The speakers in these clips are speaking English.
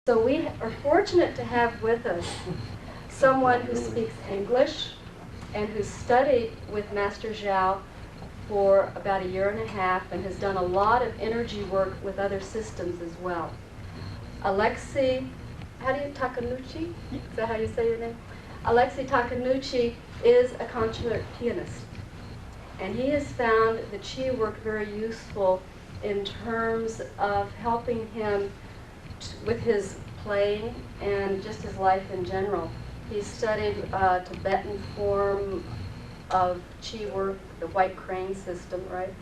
So we are fortunate to have with us someone who speaks English and who studied with Master Zhao for about a year and a half and has done a lot of energy work with other systems as well. Alexei, Takanuchi? Is that how you say your name? Alexei Takanuchi is a consummate pianist. And he has found the Qi work very useful in terms of helping him with his playing and just his life in general. He studied Tibetan form of Qi work, the white crane system, right?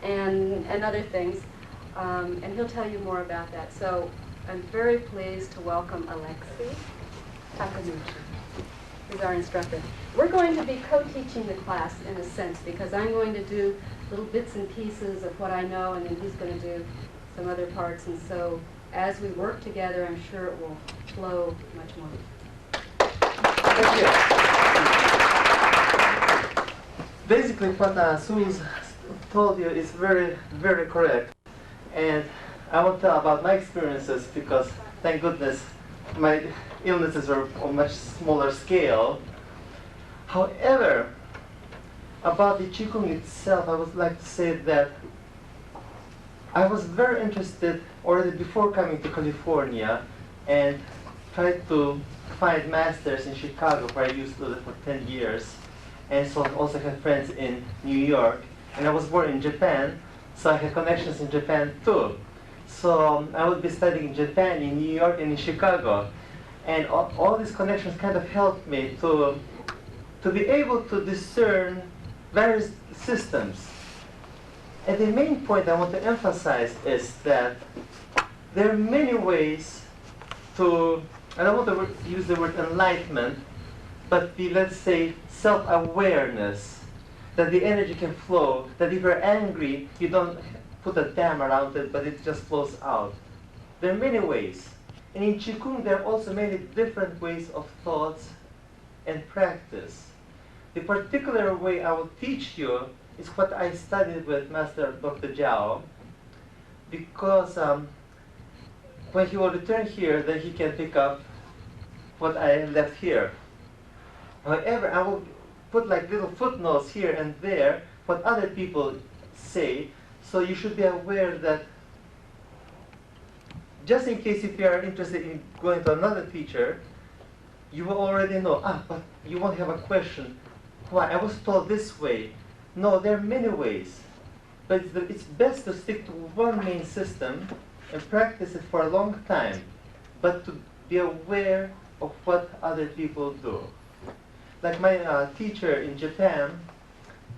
And other things. And he'll tell you more about that. So I'm very pleased to welcome Alexei Takanuchi, who's our instructor. We're going to be co-teaching the class in a sense because I'm going to do little bits and pieces of what I know and then he's going to do some other parts. And so as we work together, I'm sure it will flow much more. Thank you. Basically, what Sue's told you is very, very correct. And I won't tell about my experiences because, thank goodness, my illnesses are on a much smaller scale. However, about the Qigong itself, I would like to say that I was very interested already before coming to California and tried to find masters in Chicago where I used to live for 10 years. And so I also had friends in New York. And I was born in Japan, so I had connections in Japan too. So I would be studying in Japan, in New York, and in Chicago. And all these connections kind of helped me to be able to discern various systems. And the main point I want to emphasize is that there are many ways to, I don't want to use the word enlightenment, but the, let's say, self-awareness, that the energy can flow, that if you're angry, you don't put a dam around it, but it just flows out. There are many ways. And in Qigong, there are also many different ways of thoughts and practice. The particular way I will teach you is what I studied with Master Dr. Zhao, because when he will return here, then he can pick up what I left here. However, I will put like little footnotes here and there, what other people say, so you should be aware that just in case if you are interested in going to another teacher, you will already know, but you won't have a question. Why? I was told this way. No, there are many ways. But it's best to stick to one main system and practice it for a long time, but to be aware of what other people do. Like my teacher in Japan,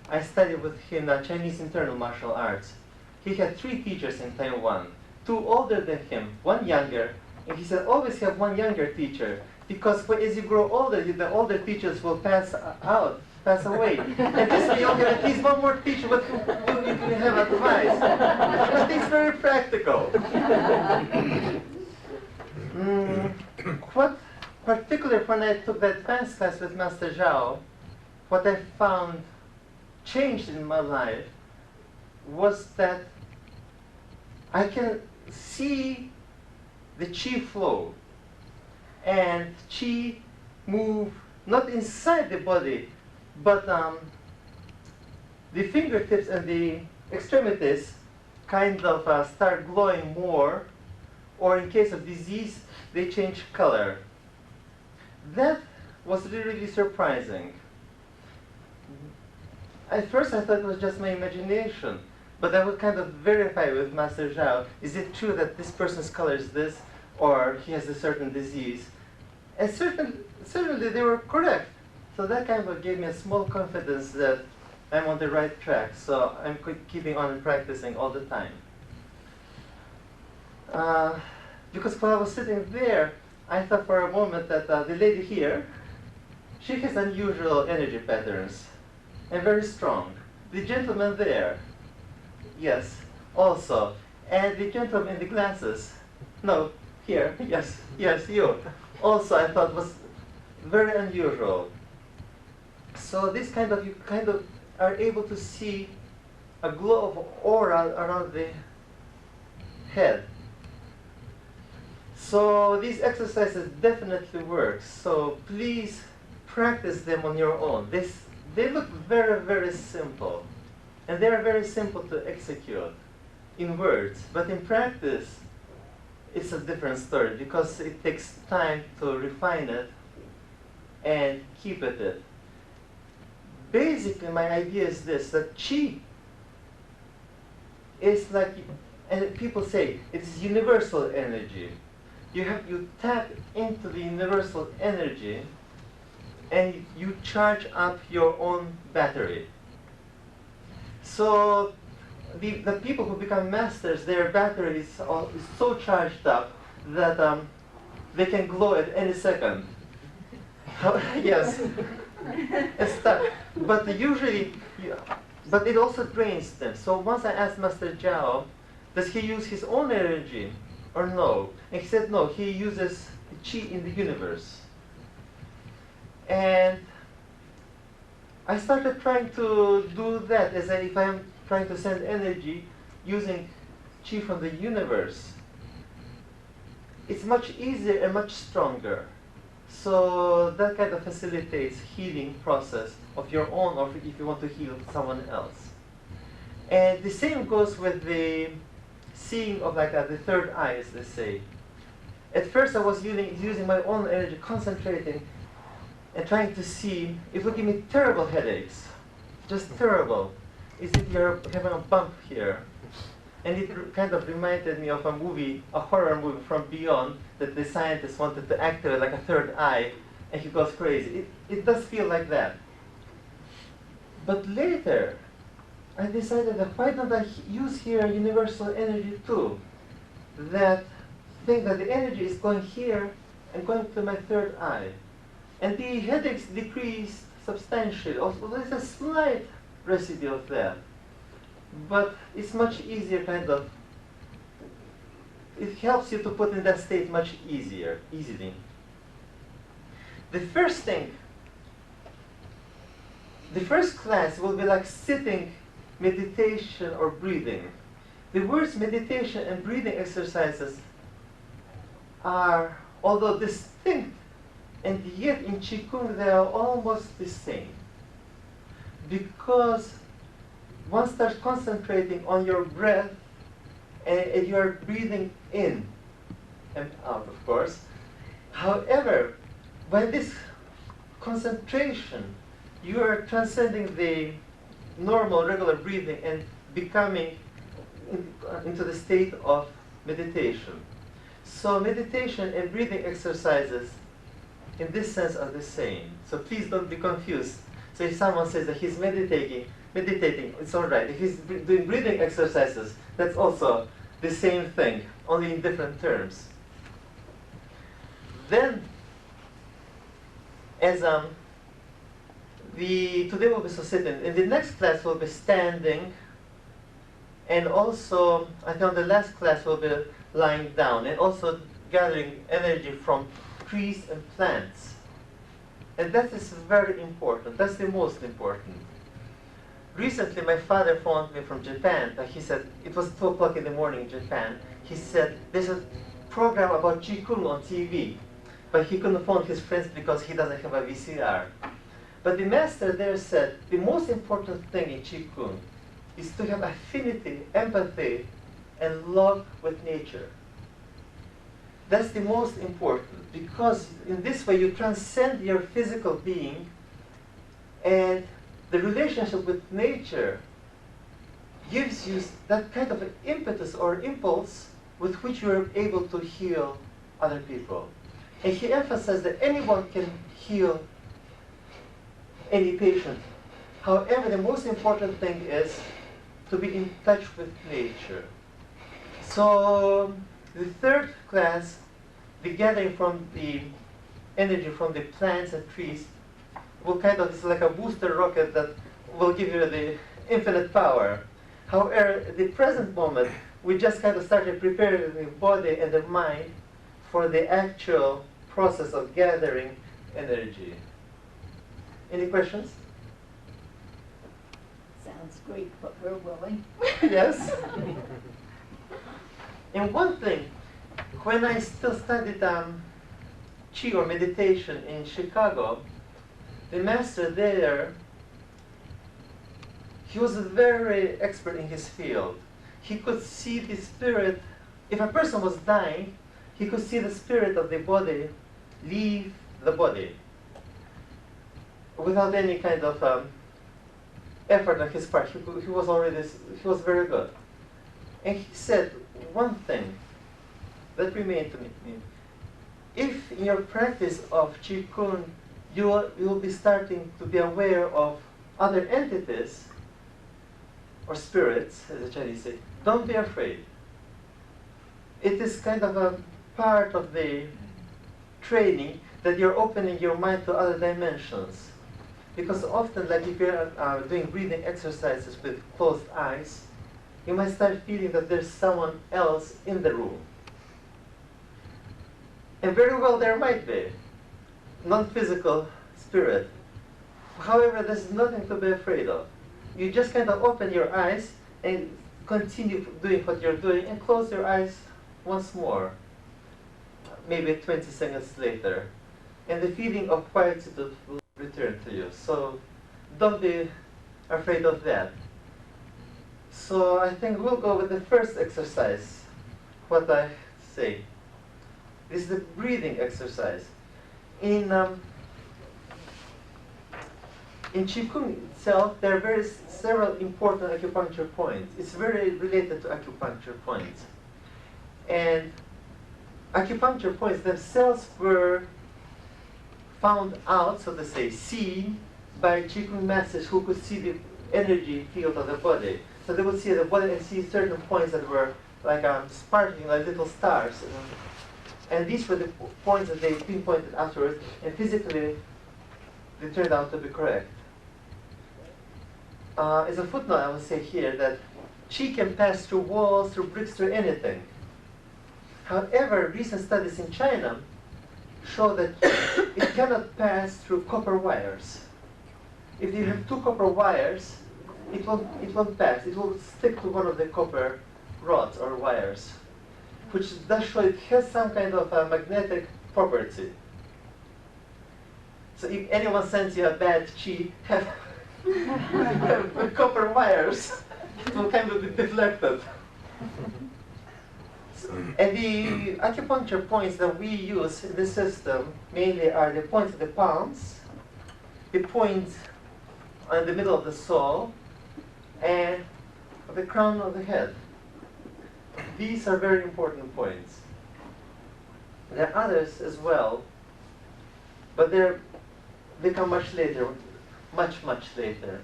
I studied with him Chinese internal martial arts. He had 3 teachers in Taiwan, 2 older than him, 1 younger, and he said always have 1 younger teacher, because as you grow older, the older teachers will pass away. And this way you'll have at least 1 more teacher but who you can have advice. But it's very practical. What particularly when I took the advanced class with Master Zhao, what I found changed in my life was that I can see the Qi flow and Qi move not inside the body, but the fingertips and the extremities kind of start glowing more, or in case of disease, they change color. That was really surprising. At first I thought it was just my imagination, but I would kind of verify with Master Zhao, is it true that this person's color is this, or he has a certain disease? And certainly they were correct. So that kind of gave me a small confidence that I'm on the right track. So I'm keeping on and practicing all the time. Because while I was sitting there, I thought for a moment that the lady here, she has unusual energy patterns and very strong. The gentleman there, yes, also. And the gentleman in the glasses, no, here, yes, you. Also, I thought was very unusual. So this you kind of are able to see a glow of aura around the head. So these exercises definitely work. So please practice them on your own. They look very, very simple. And they are very simple to execute in words. But in practice, it's a different story because it takes time to refine it and keep at it. Basically, my idea is this, that qi is like, and people say, it's universal energy. You tap into the universal energy and you charge up your own battery. So the people who become masters, their battery is so charged up that they can glow at any second. Yes, it's tough. But usually, but it also drains them. So once I asked Master Zhao, does he use his own energy or no? And he said no, he uses qi in the universe. And I started trying to do that as if I'm trying to send energy using qi from the universe. It's much easier and much stronger. So that kind of facilitates healing process of your own, or if you want to heal someone else. And the same goes with the seeing of like the third eye, as they say. At first I was using my own energy, concentrating and trying to see. It would give me terrible headaches, just terrible. It's if you're having a bump here. And it kind of reminded me of a movie, a horror movie from Beyond, that the scientist wanted to activate like a third eye, and he goes crazy. It does feel like that. But later, I decided that why don't I use here universal energy too? That thing that the energy is going here and going to my third eye. And the headaches decreased substantially. Also, there's a slight residue of that. But it's much easier it helps you to put in that state much easily. The first class will be like sitting, meditation, or breathing. The words meditation and breathing exercises are, although distinct, and yet in Qigong they are almost the same. Because one starts concentrating on your breath and you're breathing in and out, of course. However, by this concentration, you are transcending the normal, regular breathing and becoming into the state of meditation. So meditation and breathing exercises in this sense are the same. So please don't be confused. So if someone says that he's meditating, it's all right. If he's doing breathing exercises, that's also the same thing, only in different terms. Then, as today we'll be sitting. In the next class we'll be standing, and also I think the last class we'll be lying down, and also gathering energy from trees and plants. And that is very important. That's the most important. Recently, my father phoned me from Japan. He said, it was 2 o'clock in the morning in Japan. He said, there's a program about Qigong on TV. But he couldn't phone his friends because he doesn't have a VCR. But the master there said, the most important thing in Qigong is to have affinity, empathy, and love with nature. That's the most important, because in this way you transcend your physical being, and the relationship with nature gives you that kind of an impetus or impulse with which you are able to heal other people. And he emphasized that anyone can heal any patient. However, the most important thing is to be in touch with nature. So the third class, the gathering from the energy from the plants and trees, will it's like a booster rocket that will give you the infinite power. However, at the present moment, we just started preparing the body and the mind for the actual process of gathering energy. Any questions? Sounds great, but we're willing. Yes. And one thing, when I still studied Qi or meditation in Chicago, the master there, he was very expert in his field. He could see the spirit. If a person was dying, he could see the spirit of the body leave the body without any kind of effort on his part. He was very good. And he said one thing that remained to me. If in your practice of Qigong, you will be starting to be aware of other entities, or spirits, as the Chinese say, don't be afraid. It is kind of a part of the training that you're opening your mind to other dimensions. Because often, like if you're doing breathing exercises with closed eyes, you might start feeling that there's someone else in the room. And very well there might be, non-physical spirit. However, there's nothing to be afraid of. You just kind of open your eyes and continue doing what you're doing and close your eyes once more, maybe 20 seconds later. And the feeling of quietude will return to you. So don't be afraid of that. So I think we'll go with the first exercise, what I say. This is the breathing exercise. In Qigong itself, there are several important acupuncture points. It's very related to acupuncture points. And acupuncture points themselves were found out, so to say, seen by Qigong masters who could see the energy field of the body. So they would see the body and see certain points that were like sparkling like little stars. And these were the points that they pinpointed afterwards, and physically they turned out to be correct. As a footnote, I will say here that Qi can pass through walls, through bricks, through anything. However, recent studies in China show that it cannot pass through copper wires. If you have two copper wires, it won't pass. It will stick to one of the copper rods or wires, which does show it has some kind of magnetic property. So if anyone sends you a bad Qi, have with copper wires, it will kind of be deflected. And the acupuncture points that we use in this system mainly are the points of the palms, the points on the middle of the sole, and the crown of the head. These are very important points. There are others as well, but they come much later, much later.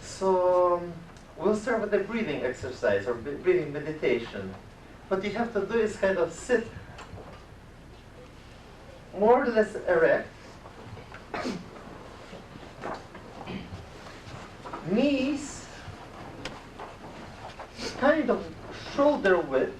So we'll start with the breathing exercise or breathing meditation. What you have to do is kind of sit more or less erect, knees kind of shoulder width